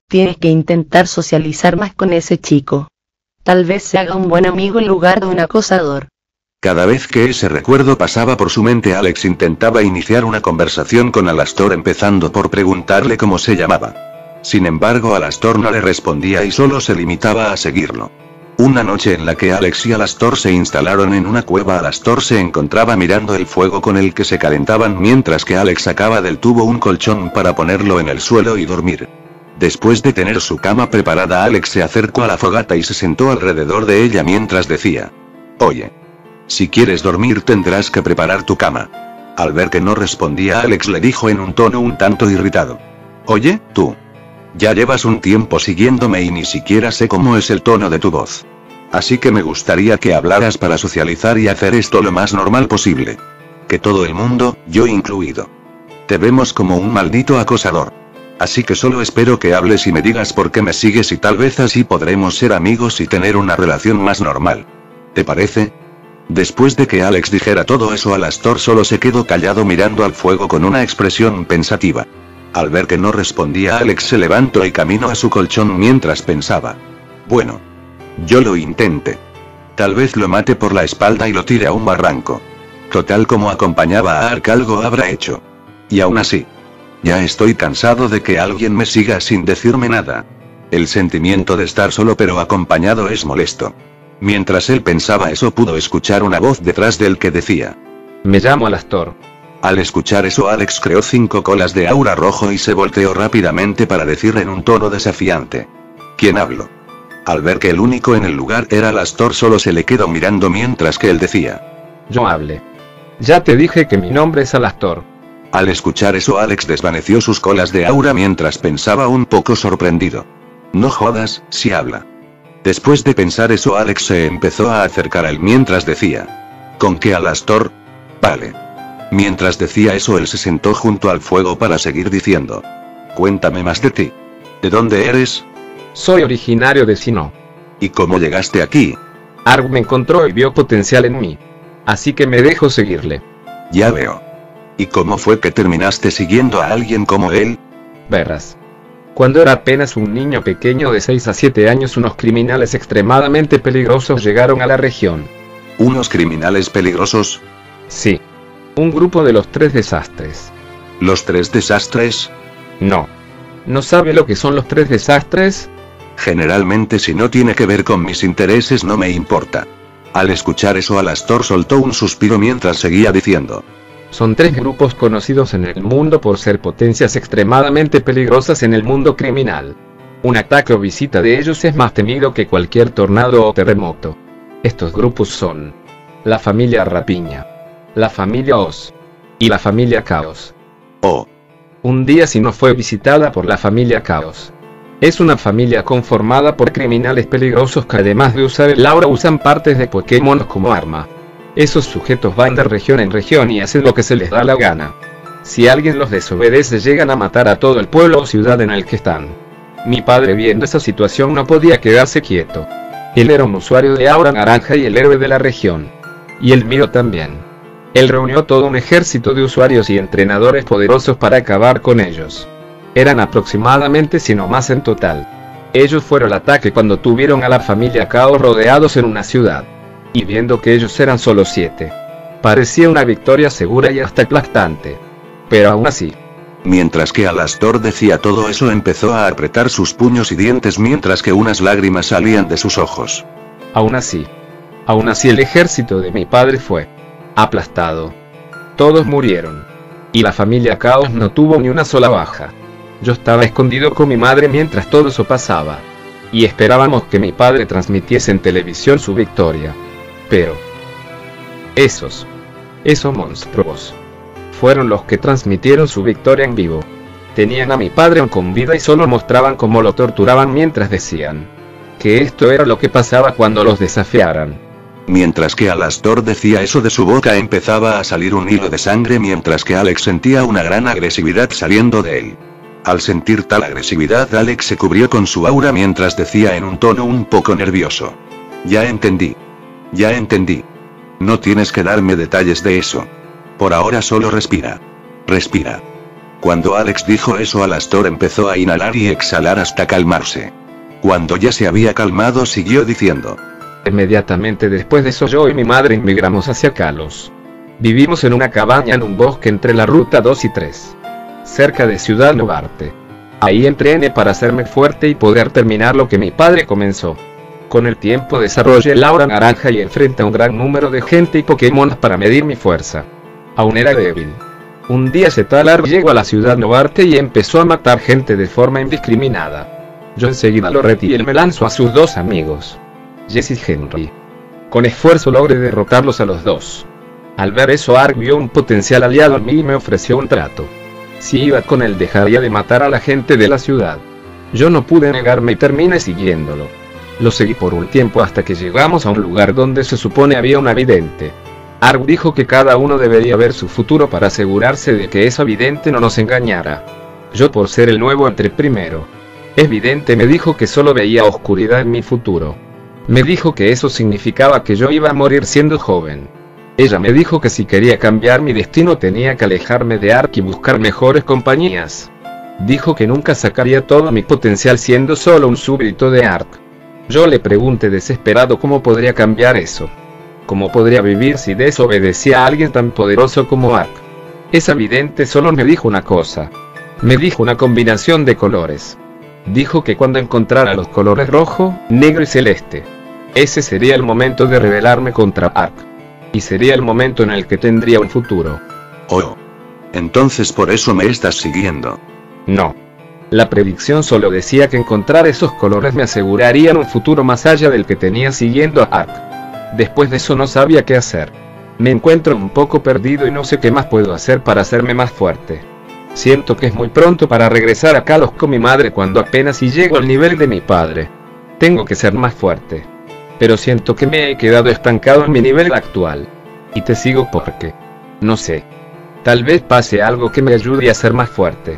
Tienes que intentar socializar más con ese chico. Tal vez se haga un buen amigo en lugar de un acosador. Cada vez que ese recuerdo pasaba por su mente, Alex intentaba iniciar una conversación con Alastor, empezando por preguntarle cómo se llamaba. Sin embargo, Alastor no le respondía y solo se limitaba a seguirlo. Una noche en la que Alex y Alastor se instalaron en una cueva, Alastor se encontraba mirando el fuego con el que se calentaban mientras que Alex sacaba del tubo un colchón para ponerlo en el suelo y dormir. Después de tener su cama preparada, Alex se acercó a la fogata y se sentó alrededor de ella mientras decía: «Oye, si quieres dormir tendrás que preparar tu cama». Al ver que no respondía, Alex le dijo en un tono un tanto irritado: «Oye, tú. Ya llevas un tiempo siguiéndome y ni siquiera sé cómo es el tono de tu voz. Así que me gustaría que hablaras para socializar y hacer esto lo más normal posible. Que todo el mundo, yo incluido, te vemos como un maldito acosador. Así que solo espero que hables y me digas por qué me sigues y tal vez así podremos ser amigos y tener una relación más normal. ¿Te parece?». Después de que Alex dijera todo eso, Alastor solo se quedó callado mirando al fuego con una expresión pensativa. Al ver que no respondía, Alex se levantó y caminó a su colchón mientras pensaba: «Bueno, yo lo intente. Tal vez lo mate por la espalda y lo tire a un barranco. Total, como acompañaba a Ark algo habrá hecho. Y aún así, ya estoy cansado de que alguien me siga sin decirme nada. El sentimiento de estar solo pero acompañado es molesto». Mientras él pensaba eso, pudo escuchar una voz detrás de él que decía: «Me llamo Alastor». Al escuchar eso, Alex creó 5 colas de aura rojo y se volteó rápidamente para decir en un tono desafiante: «¿Quién hablo?». Al ver que el único en el lugar era Alastor, solo se le quedó mirando mientras que él decía: «Yo hablé. Ya te dije que mi nombre es Alastor». Al escuchar eso, Alex desvaneció sus colas de aura mientras pensaba un poco sorprendido: «No jodas, si habla». Después de pensar eso, Alex se empezó a acercar a él mientras decía: «¿Con qué, Alastor? Vale». Mientras decía eso, él se sentó junto al fuego para seguir diciendo: «Cuéntame más de ti. ¿De dónde eres?». «Soy originario de Sinnoh». «¿Y cómo llegaste aquí?». «Ark me encontró y vio potencial en mí. Así que me dejo seguirle». «Ya veo. ¿Y cómo fue que terminaste siguiendo a alguien como él?». «Verás. Cuando era apenas un niño pequeño de 6 a 7 años, unos criminales extremadamente peligrosos llegaron a la región». «¿Unos criminales peligrosos?». «Sí. Un grupo de los 3 desastres». ¿Los 3 desastres? «No. ¿No sabe lo que son los 3 desastres?». «Generalmente si no tiene que ver con mis intereses no me importa». Al escuchar eso, Alastor soltó un suspiro mientras seguía diciendo: «Son 3 grupos conocidos en el mundo por ser potencias extremadamente peligrosas en el mundo criminal. Un ataque o visita de ellos es más temido que cualquier tornado o terremoto. Estos grupos son la familia Rapiña, la familia Oz y la familia Caos». «Oh». Un día Sinnoh fue visitada por la familia Caos. Es una familia conformada por criminales peligrosos que además de usar el aura usan partes de Pokémon como arma. Esos sujetos van de región en región y hacen lo que se les da la gana. Si alguien los desobedece, llegan a matar a todo el pueblo o ciudad en el que están. Mi padre, viendo esa situación, no podía quedarse quieto. Él era un usuario de aura naranja y el héroe de la región. Y el mío también. Él reunió todo un ejército de usuarios y entrenadores poderosos para acabar con ellos. Eran aproximadamente 100 o más en total. Ellos fueron al ataque cuando tuvieron a la familia Caos rodeados en una ciudad. Y viendo que ellos eran solo 7, parecía una victoria segura y hasta aplastante. Pero aún así. Mientras que Alastor decía todo eso, empezó a apretar sus puños y dientes mientras que unas lágrimas salían de sus ojos. Aún así el ejército de mi padre fue aplastado. Todos murieron. Y la familia Caos no tuvo ni una sola baja. Yo estaba escondido con mi madre mientras todo eso pasaba. Y esperábamos que mi padre transmitiese en televisión su victoria. Pero esos monstruos fueron los que transmitieron su victoria en vivo. Tenían a mi padre con vida y solo mostraban cómo lo torturaban mientras decían que esto era lo que pasaba cuando los desafiaran». Mientras que Alastor decía eso, de su boca empezaba a salir un hilo de sangre mientras que Alex sentía una gran agresividad saliendo de él. Al sentir tal agresividad, Alex se cubrió con su aura mientras decía en un tono un poco nervioso: «Ya entendí. Ya entendí. No tienes que darme detalles de eso. Por ahora solo respira. Respira. Cuando Alex dijo eso, Alastor empezó a inhalar y exhalar hasta calmarse. Cuando ya se había calmado, siguió diciendo: Inmediatamente después de eso, yo y mi madre inmigramos hacia Kalos. Vivimos en una cabaña en un bosque entre la ruta 2 y 3, cerca de Ciudad Novarte. Ahí entrené para hacerme fuerte y poder terminar lo que mi padre comenzó. Con el tiempo desarrollé el aura naranja y enfrenté a un gran número de gente y Pokémon para medir mi fuerza. Aún era débil. Un día Zetalar llegó a la Ciudad Novarte y empezó a matar gente de forma indiscriminada. Yo enseguida lo retí y él me lanzó a sus dos amigos, Jesse y Henry. Con esfuerzo logré derrotarlos a los dos. Al ver eso, Ark vio un potencial aliado en mí y me ofreció un trato. Si iba con él, dejaría de matar a la gente de la ciudad. Yo no pude negarme y terminé siguiéndolo. Lo seguí por un tiempo hasta que llegamos a un lugar donde se supone había una vidente. Ark dijo que cada uno debería ver su futuro para asegurarse de que esa vidente no nos engañara. Yo, por ser el nuevo, entré primero. Es vidente, me dijo que solo veía oscuridad en mi futuro. Me dijo que eso significaba que yo iba a morir siendo joven. Ella me dijo que si quería cambiar mi destino tenía que alejarme de Ark y buscar mejores compañías. Dijo que nunca sacaría todo mi potencial siendo solo un súbdito de Ark. Yo le pregunté desesperado cómo podría cambiar eso. ¿Cómo podría vivir si desobedecía a alguien tan poderoso como Ark? Esa vidente solo me dijo una cosa. Me dijo una combinación de colores. Dijo que cuando encontrara los colores rojo, negro y celeste, ese sería el momento de rebelarme contra Ark. Y sería el momento en el que tendría un futuro. Oh. Entonces por eso me estás siguiendo. No. La predicción solo decía que encontrar esos colores me asegurarían un futuro más allá del que tenía siguiendo a Ark. Después de eso no sabía qué hacer. Me encuentro un poco perdido y no sé qué más puedo hacer para hacerme más fuerte. Siento que es muy pronto para regresar a Kalos con mi madre cuando apenas si llego al nivel de mi padre. Tengo que ser más fuerte. Pero siento que me he quedado estancado en mi nivel actual. Y te sigo porque, no sé, tal vez pase algo que me ayude a ser más fuerte.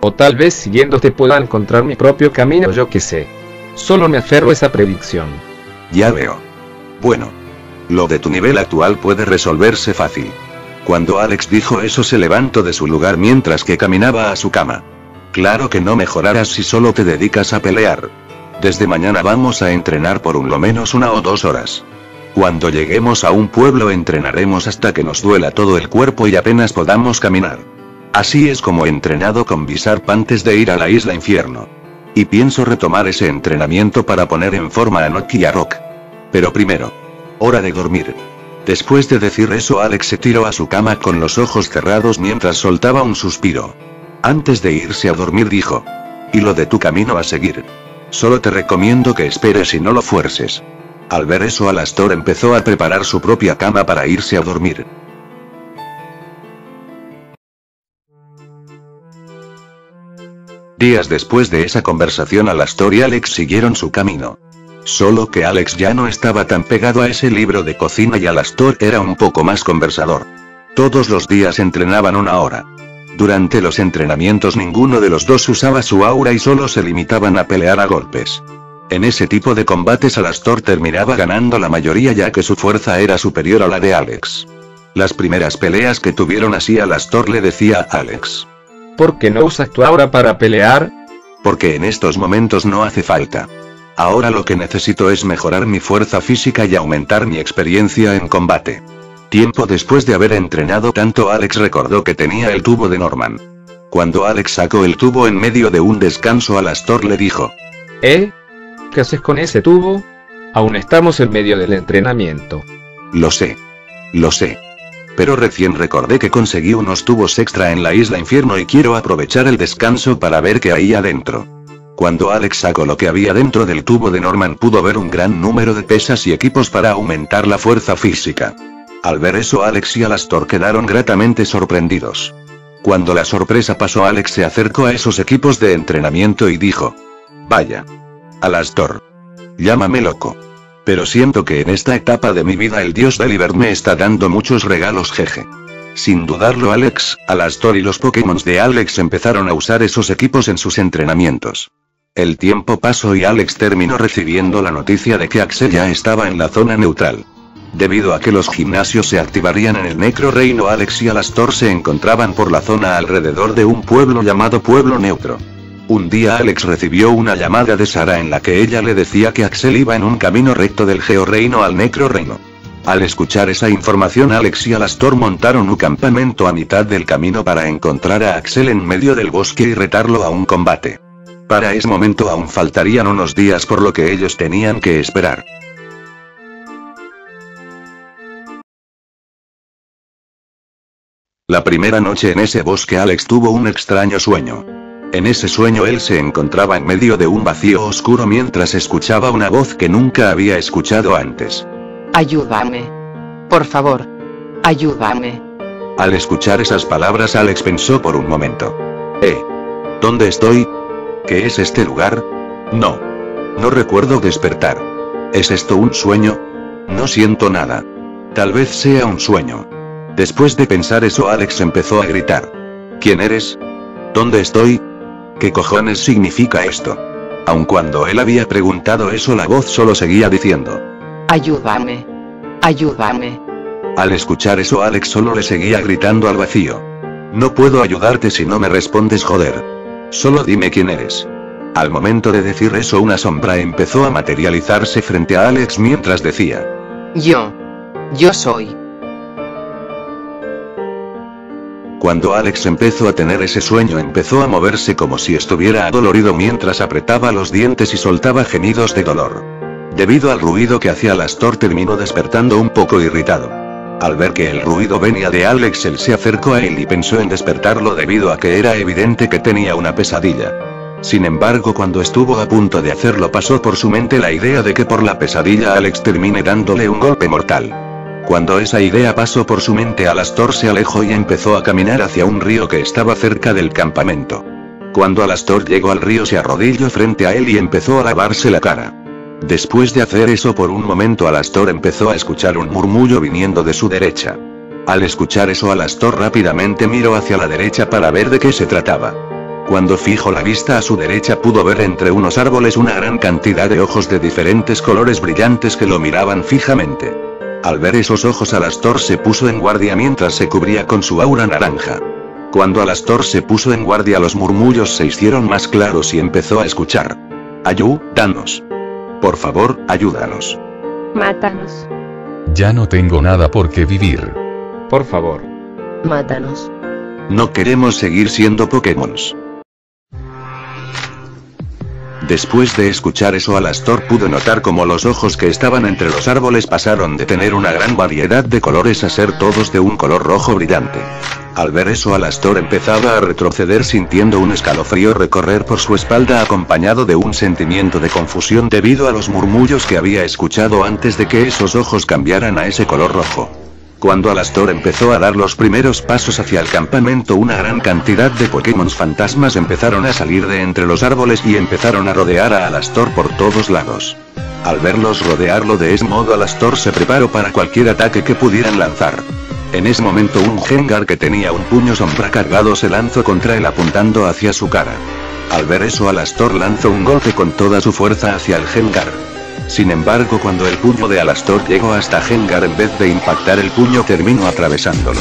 O tal vez siguiéndote pueda encontrar mi propio camino, yo qué sé. Solo me aferro a esa predicción. Ya veo. Bueno, lo de tu nivel actual puede resolverse fácil. Cuando Alex dijo eso, se levantó de su lugar mientras que caminaba a su cama. Claro que no mejorarás si solo te dedicas a pelear. Desde mañana vamos a entrenar por lo menos 1 o 2 horas. Cuando lleguemos a un pueblo entrenaremos hasta que nos duela todo el cuerpo y apenas podamos caminar. Así es como he entrenado con Bizarp antes de ir a la Isla Infierno. Y pienso retomar ese entrenamiento para poner en forma a Noki y a Rock. Pero primero, hora de dormir. Después de decir eso, Alex se tiró a su cama con los ojos cerrados mientras soltaba un suspiro. Antes de irse a dormir dijo: ¿y lo de tu camino a seguir? Solo te recomiendo que esperes y no lo fuerces. Al ver eso, Alastor empezó a preparar su propia cama para irse a dormir. Días después de esa conversación, Alastor y Alex siguieron su camino. Solo que Alex ya no estaba tan pegado a ese libro de cocina y Alastor era un poco más conversador. Todos los días entrenaban 1 hora. Durante los entrenamientos ninguno de los dos usaba su aura y solo se limitaban a pelear a golpes. En ese tipo de combates Alastor terminaba ganando la mayoría ya que su fuerza era superior a la de Alex. Las primeras peleas que tuvieron así, Alastor le decía a Alex: ¿por qué no usas tu aura para pelear? Porque en estos momentos no hace falta. Ahora lo que necesito es mejorar mi fuerza física y aumentar mi experiencia en combate. Tiempo después de haber entrenado tanto, Alex recordó que tenía el tubo de Norman. Cuando Alex sacó el tubo en medio de un descanso, Alastor le dijo: ¿qué haces con ese tubo? Aún estamos en medio del entrenamiento. Lo sé. Pero recién recordé que conseguí unos tubos extra en la Isla Infierno y quiero aprovechar el descanso para ver qué hay adentro. Cuando Alex sacó lo que había dentro del tubo de Norman, pudo ver un gran número de pesas y equipos para aumentar la fuerza física. Al ver eso, Alex y Alastor quedaron gratamente sorprendidos. Cuando la sorpresa pasó, Alex se acercó a esos equipos de entrenamiento y dijo: vaya. Alastor. Llámame loco. Pero siento que en esta etapa de mi vida el dios Delibird me está dando muchos regalos, jeje. Sin dudarlo, Alex, Alastor y los Pokémon de Alex empezaron a usar esos equipos en sus entrenamientos. El tiempo pasó y Alex terminó recibiendo la noticia de que Axel ya estaba en la zona neutral. Debido a que los gimnasios se activarían en el Necro Reino, Alex y Alastor se encontraban por la zona alrededor de un pueblo llamado Pueblo Neutro. Un día Alex recibió una llamada de Sara en la que ella le decía que Axel iba en un camino recto del Georeino al Necro Reino. Al escuchar esa información, Alex y Alastor montaron un campamento a mitad del camino para encontrar a Axel en medio del bosque y retarlo a un combate. Para ese momento aún faltarían unos días, por lo que ellos tenían que esperar. La primera noche en ese bosque, Alex tuvo un extraño sueño. En ese sueño él se encontraba en medio de un vacío oscuro mientras escuchaba una voz que nunca había escuchado antes. Ayúdame. Por favor. Ayúdame. Al escuchar esas palabras, Alex pensó por un momento. ¿Dónde estoy? ¿Qué es este lugar? No recuerdo despertar. ¿Es esto un sueño? No siento nada. Tal vez sea un sueño. Después de pensar eso, Alex empezó a gritar. ¿Quién eres? ¿Dónde estoy? ¿Qué cojones significa esto? Aun cuando él había preguntado eso, la voz solo seguía diciendo. Ayúdame. Ayúdame. Al escuchar eso, Alex solo le seguía gritando al vacío. No puedo ayudarte si no me respondes, joder. Solo dime quién eres. Al momento de decir eso, una sombra empezó a materializarse frente a Alex mientras decía. Yo soy. Cuando Alex empezó a tener ese sueño, empezó a moverse como si estuviera adolorido mientras apretaba los dientes y soltaba gemidos de dolor. Debido al ruido que hacía, Alastor terminó despertando un poco irritado. Al ver que el ruido venía de Alex, él se acercó a él y pensó en despertarlo debido a que era evidente que tenía una pesadilla. Sin embargo, cuando estuvo a punto de hacerlo, pasó por su mente la idea de que por la pesadilla Alex termine dándole un golpe mortal. Cuando esa idea pasó por su mente, Alastor se alejó y empezó a caminar hacia un río que estaba cerca del campamento. Cuando Alastor llegó al río, se arrodilló frente a él y empezó a lavarse la cara. Después de hacer eso por un momento, Alastor empezó a escuchar un murmullo viniendo de su derecha. Al escuchar eso, Alastor rápidamente miró hacia la derecha para ver de qué se trataba. Cuando fijó la vista a su derecha, pudo ver entre unos árboles una gran cantidad de ojos de diferentes colores brillantes que lo miraban fijamente. Al ver esos ojos, Alastor se puso en guardia mientras se cubría con su aura naranja. Cuando Alastor se puso en guardia, los murmullos se hicieron más claros y empezó a escuchar. Ayúdanos. Por favor, ayúdanos. Mátanos. Ya no tengo nada por qué vivir. Por favor. Mátanos. No queremos seguir siendo Pokémons. Después de escuchar eso, Alastor pudo notar cómo los ojos que estaban entre los árboles pasaron de tener una gran variedad de colores a ser todos de un color rojo brillante. Al ver eso, Alastor empezaba a retroceder, sintiendo un escalofrío recorrer por su espalda, acompañado de un sentimiento de confusión debido a los murmullos que había escuchado antes de que esos ojos cambiaran a ese color rojo. Cuando Alastor empezó a dar los primeros pasos hacia el campamento, una gran cantidad de Pokémon fantasmas empezaron a salir de entre los árboles y empezaron a rodear a Alastor por todos lados. Al verlos rodearlo de ese modo, Alastor se preparó para cualquier ataque que pudieran lanzar. En ese momento, un Gengar que tenía un puño sombra cargado se lanzó contra él apuntando hacia su cara. Al ver eso, Alastor lanzó un golpe con toda su fuerza hacia el Gengar. Sin embargo, cuando el puño de Alastor llegó hasta Gengar, en vez de impactar el puño, terminó atravesándolo.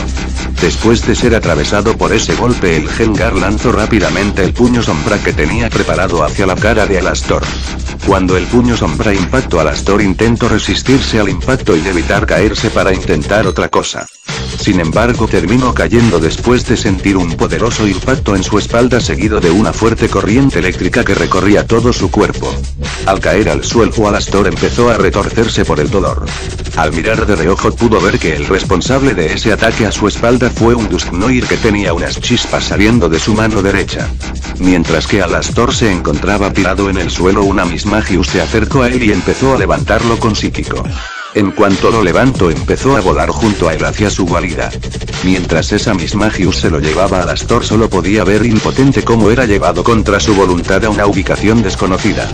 Después de ser atravesado por ese golpe, el Gengar lanzó rápidamente el puño sombra que tenía preparado hacia la cara de Alastor. Cuando el puño sombra impactó, Alastor intentó resistirse al impacto y evitar caerse para intentar otra cosa. Sin embargo, terminó cayendo después de sentir un poderoso impacto en su espalda, seguido de una fuerte corriente eléctrica que recorría todo su cuerpo. Al caer al suelo, Alastor empezó a retorcerse por el dolor. Al mirar de reojo, pudo ver que el responsable de ese ataque a su espalda fue un Dusknoir que tenía unas chispas saliendo de su mano derecha. Mientras que Alastor se encontraba tirado en el suelo, una Mismagius se acercó a él y empezó a levantarlo con psíquico. En cuanto lo levantó, empezó a volar junto a él hacia su guarida. Mientras esa Mismagius se lo llevaba, Alastor solo podía ver impotente cómo era llevado contra su voluntad a una ubicación desconocida.